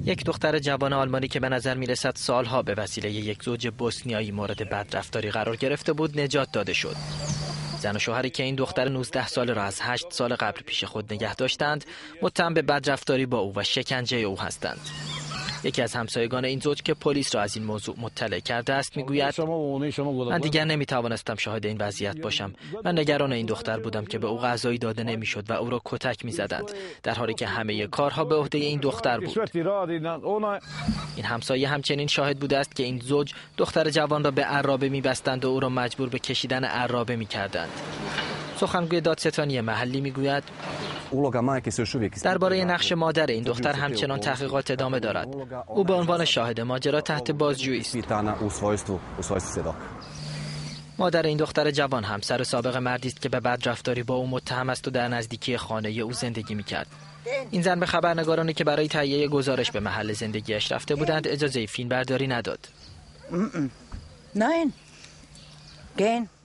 یک دختر جوان آلمانی که به نظر میرسد سالها به وسیله یک زوج بوسنیایی مورد بدرفتاری قرار گرفته بود نجات داده شد. زن و شوهری که این دختر 19 ساله را از 8 سال قبل پیش خود نگه داشتند متهم به بدرفتاری با او و شکنجه او هستند. یکی از همسایگان این زوج که پلیس را از این موضوع مطلع کرده است میگوید من دیگر نمیتوانستم شاهد این وضعیت باشم. من نگران این دختر بودم که به او غذایی داده نمیشد و او را کتک میزدند، در حالی که همه کارها به عهده این دختر بود. این همسایه همچنین شاهد بوده است که این زوج دختر جوان را به عرابه میبستند و او را مجبور به کشیدن عرابه میکردند. سخنگوی دادستانی محلی میگوید درباره نقش مادر این دختر همچنان تحقیقات ادامه دارد. او به عنوان شاهد ماجرا تحت بازجویی است. مادر این دختر جوان همسر سابق مردی است که به بدرفتاری با او متهم است و در نزدیکی خانه او زندگی میکرد. این زن به خبرنگارانی که برای تهیه گزارش به محل زندگیش رفته بودند اجازه فیلم برداری نداد. Nein. Gehen.